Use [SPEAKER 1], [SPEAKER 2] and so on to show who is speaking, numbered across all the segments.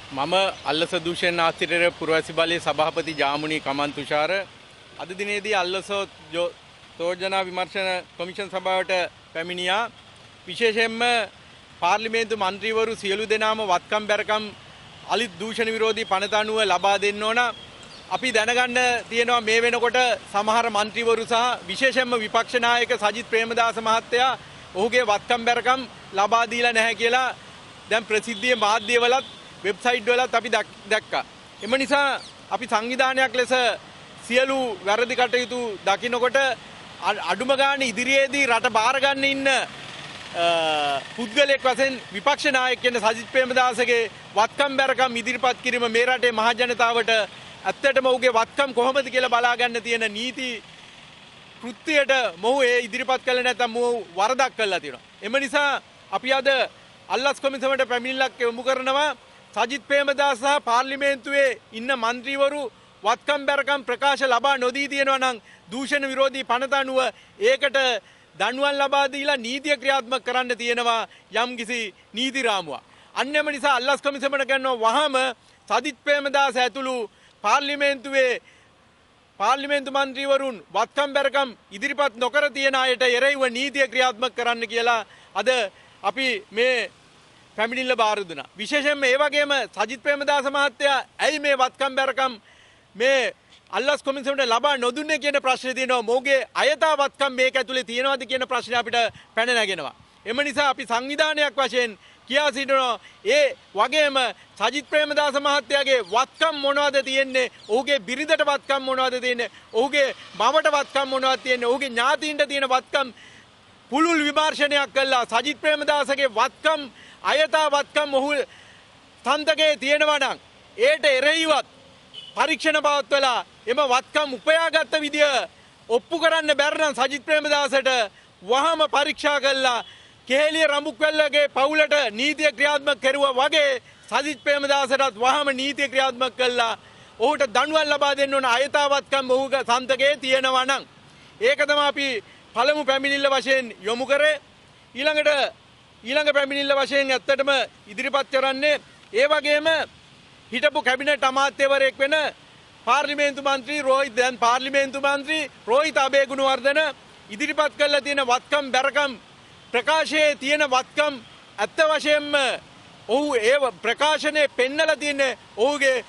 [SPEAKER 1] මම අල්ලස දූෂණ ආස්තිරේර පුරවැසි බලයේ සභාපති ජාමුනි කමන් තුෂාර අද දිනේදී අල්ලස යෝජනා විමර්ශන කොමිෂන් සභාවට පැමිණියා. විශේෂයෙන්ම පාර්ලිමේන්තු මන්ත්‍රීවරු සියලු දෙනාම වත්කම් බැරකම් අලිත් දූෂණ විරෝධී පනත අනුව ලබා දෙන්න ඕන. අපි දැනගන්න තියෙනවා මේ වෙනකොට සමහර මන්ත්‍රීවරු සහ විශේෂයෙන්ම විපක්ෂ නායක සජිත් ප්‍රේමදාස මහත්තයා ඔහුගේ වත්කම් බැරකම් ලබා දීලා නැහැ කියලා දැන් ප්‍රසිද්ධියේ මාධ්‍යවලත් වෙබ්සයිට් වලත් අපි දැක්කා. එම නිසා අපි සංවිධානයක් ලෙස සියලු වැරදි කටයුතු දකින්නකොට අඩුම ගානේ ඉදිරියේදී රට බාර ගන්න ඉන්න පුද්ගලයෙක් වශයෙන් විපක්ෂ නායක කියන සජිත් ප්‍රේමදාසගේ වත්කම් බැරකම් ඉදිරිපත් කිරීම මේ රටේ මහ ජනතාවට ඇත්තටම ඔහුගේ වත්කම් කොහොමද කියලා බලා ගන්න තියෙන නීති කෘත්‍යයට මොහු ඒ ඉදිරිපත් කළේ නැත්නම් මොහු වරදක් කළා තියෙනවා. එම නිසා අපි අද අල්ලස් කොමිසමට පැමිණිල්ලක් යොමු කරනවා. සජිත් ප්‍රේමදාස සහ පාර්ලිමේන්තුවේ ඉන්න മന്ത്രിවරු වත්කම් බැරකම් ප්‍රකාශ ලබා නොදී තියෙනවා නම් දූෂණ විරෝධී පනත අනුව ඒකට දඬුවම් ලබා දීලා නීතිය ක්‍රියාත්මක කරන්න තියෙනවා යම්කිසි නීති රාමුවක්. අන්නේම නිසා අල්ලස් කොමිසමට කරනවා වහම සජිත් ප්‍රේමදාස ඇතුළු පාර්ලිමේන්තු මන්ත්‍රීවරුන් වත්කම් බැරකම් ඉදිරිපත් නොකර තියෙන අයට එරෙහිව නීතිය ක්‍රියාත්මක කරන්න කියලා අද අපි මේ පැමිණිල්ල බාර දුනා. විශේෂයෙන්ම ඒ වගේම සජිත් ප්‍රේමදාස මහත්තයා ඇයි මේ වත්කම් බැරකම් මේ අල්ලස් කොමිසමට ලබා නොදුන්නේ කියන ප්‍රශ්නේ තියෙනවා. මොහුගේ අයථා වත්කම් මේක ඇතුලේ තියෙනවද කියන ප්‍රශ්නේ අපිට පැන නැගෙනවා. එම නිසා අපි සංවිධානයක් වශයෙන් කියා සිටිනවා ඒ වගේම සජිත් ප්‍රේමදාස මහත්තයාගේ වත්කම් මොනවද තියෙන්නේ? ඔහුගේ බිරිඳට වත්කම් මොනවද තියෙන්නේ? ඔහුගේ මවට වත්කම් මොනවද තියෙන්නේ? ඔහුගේ ඥාතීන්ට තියෙන වත්කම් පුළුල් විමර්ශනයක් කළා. සජිත් ප්‍රේමදාසගේ වත්කම් අයථා වත්කම් ඔහු සන්තකේ තියෙනවා නම් ඒට එරෙහිවත් පරීක්ෂණ පවත්වලා එම වත්කම් උපයාගත්ත විදිය ඔප්පු කරන්න බැරි නම් සජිත් ප්‍රේමදාසට වහම පරීක්ෂා කළා. කෙහෙලිය රඹුක්වැල්ලගේ පවුලට නීතිය ක්‍රියාත්මක කරුවා වගේ සජිත් ප්‍රේමදාසටත් වහම නීතිය ක්‍රියාත්මක කළා. ඔහුට දඬුවම් ලබා දෙන්න ඕන අයථා වත්කම් ඔහුගේ සන්තකේ තියෙනවා නම් ඒක තමයි අපි පළමු පැමිණිල්ල වශයෙන් යොමු කරේ. ඊළඟ පැමිණිල්ල වශයෙන් ඇත්තටම ඉදිරිපත් කරන්නේ ඒ වගේම හිටපු කැබිනට් අමාත්‍යවරයෙක් වෙන පාර්ලිමේන්තු මන්ත්‍රී රෝහිත අබේගුණවර්ධන ඉදිරිපත් කළා තියෙන වත්කම් බැරකම් ප්‍රකාශයේ තියෙන වත්කම් ඇත්ත වශයෙන්ම ඔහු ඒ ප්‍රකාශනයේ පෙන්නලා තියෙන්නේ ඔහුගේ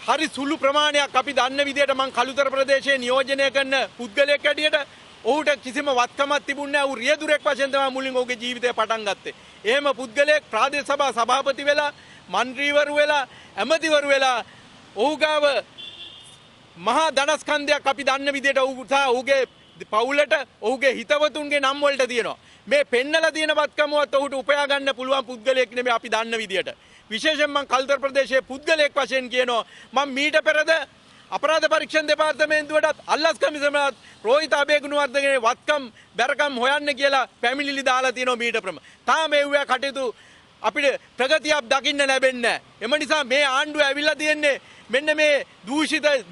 [SPEAKER 1] හරි සුළු ප්‍රමාණයක්. අපි දන්න විදිහට මං කළුතර ප්‍රදේශයේ නියෝජනය කරන පුද්ගලයෙක් ඇටියට ඔහුට කිසිම වත්කමක් තිබුණේ නැහැ. ඔහු රියදුරෙක් වශයෙන් තමයි මුලින් ඔහුගේ ජීවිතය පටන් ගත්තේ. එහෙම පුද්ගලයෙක් ප්‍රාදේශ සභා සභාපති වෙලා, മന്ത്രിවරු වෙලා, ඇමතිවරු වෙලා ඔහු ගාව මහා ධනස්කන්ධයක් අපි දන්න විදිහට ඔහුගේ පවුලට, ඔහුගේ හිතවතුන්ගේ නම් වලට තියෙනවා. මේ පෙන්නලා තියෙන වත්කමවත් ඔහුට උපයා ගන්න පුළුවන් පුද්ගලයෙක් නෙමෙයි අපි දන්න විදිහට. විශේෂයෙන් මම කල්තර ප්‍රදේශයේ පුද්ගලයෙක් වශයෙන් කියනවා මම මීට පෙරද අපරාධ පරීක්ෂණ දෙපාර්තමේන්තුවටත් අල්ලස් කොමිසමටත් රෝහිත අබේගුණවර්ධනගේ වත්කම් බැරකම් හොයන්න කියලා පැමිණිලි දාලා තියෙනවා මීට තාම ඒ වගේ කටයුතු අපිට ප්‍රගතියක් දකින්න ලැබෙන්නේ නැහැ. එම නිසා මේ ආණ්ඩුව ඇවිල්ලා තියෙන්නේ මෙන්න මේ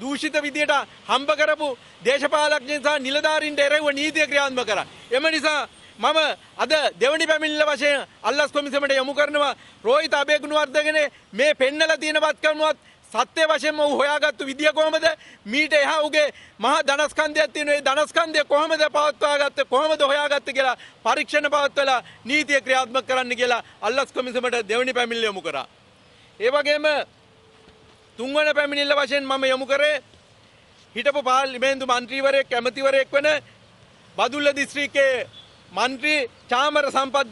[SPEAKER 1] දූෂිත විදියට හම්බ කරපු දේශපාලඥයන් සහ නිලධාරීන්ට එරෙහිව නීතිය ක්‍රියාත්මක කරා. එම නිසා මම අද දෙවනි පැමිණිල්ල වශයෙන් අල්ලස් කොමිසමට යොමු කරනවා රෝහිත අබේගුණවර්ධනගේ මේ පෙන්නලා තියෙන වත්කම්වත් සත්‍ය වශයෙන්ම ඔහු හොයාගත්තු විදිය කොහොමද? මීට එහා උගේ මහා ධනස්කන්ධයක් තියෙන ඒ ධනස්කන්ධය කොහොමද පවත්වාගත්තේ? කොහොමද හොයාගත්තේ කියලා පරීක්ෂණ පවත්වලා නීතිය ක්‍රියාත්මක කරන්න කියලා අල්ලස් කොමිසමට දෙවනි පැමිණිල්ල යොමු කරා. ඒ වගේම තුන්වන පැමිණිල්ල වශයෙන් මම යොමු කරේ හිටපු පාර්ලිමේන්තු මන්ත්‍රීවරයෙක් ඇමතිවරයෙක් වෙන බදුල්ල දිස්ත්‍රික්කයේ මන්ත්‍රී චාමර සම්පත්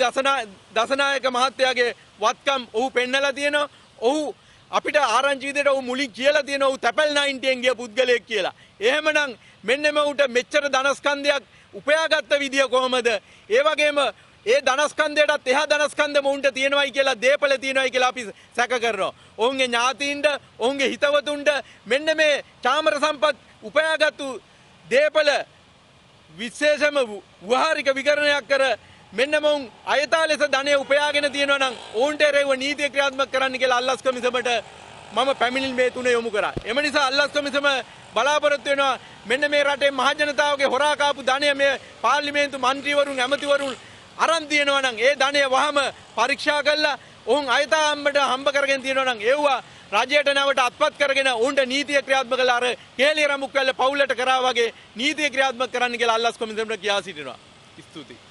[SPEAKER 1] දසනායක මහත්තයාගේ වත්කම් ඔහු පෙන්නලා තියෙනවා. ඔහු අපිට ආරංචි විදිහට ඔහු මුලින් කියලා තියෙනවා ඔහු තැපැල් 90න් ගිය පුද්ගලයෙක් කියලා. එහෙමනම් මෙන්න මෙහුට මෙච්චර ධනස්කන්ධයක් උපයාගත්ත විදිය කොහමද? ඒ වගේම ඒ ධනස්කන්ධයටත් එහා ධනස්කන්ධ මොවුන්ට තියෙනවයි කියලා දේපල තියෙනවයි කියලා අපි සැක කරනවා. ඔවුන්ගේ ඥාතීන්ට, ඔවුන්ගේ හිතවතුන්ට මෙන්න මේ චාමර සම්පත් උපයාගත්තු දේපල විශේෂම වහාරික විකරණයක් කර මෙන්න මොවුන් අයථා ලෙස ධනය උපයාගෙන තියෙනවා නම් ඔවුන්ට එරෙහිව නීතිය ක්‍රියාත්මක කරන්න කියලා අල්ලස් කොමිසමට මම පැමිණිලි මේ තුන යොමු කරා. එම නිසා අල්ලස් කොමිසම බලාපොරොත්තු වෙනවා මෙන්න මේ රටේ මහ ජනතාවගේ හොරා කාපු ධනය මේ පාර්ලිමේන්තු මන්ත්‍රීවරුන් ඇමතිවරුන් අරන් තියෙනවා නම් ඒ ධනය වහම පරීක්ෂා කළා ඔවුන් අයතාම්බට හම්බ කරගෙන තියෙනවා නම් ඒවා රජයට නැවට අත්පත් කරගෙන උන්ට නීතිය ක්‍රියාත්මක කළා අර කේලිය රමුක්කල්ල පවුලට කරා වගේ නීතිය ක්‍රියාත්මක කරන්න කියලා අල්ලස් කොමිසමට කියා සිටිනවා. ස්තුතියි.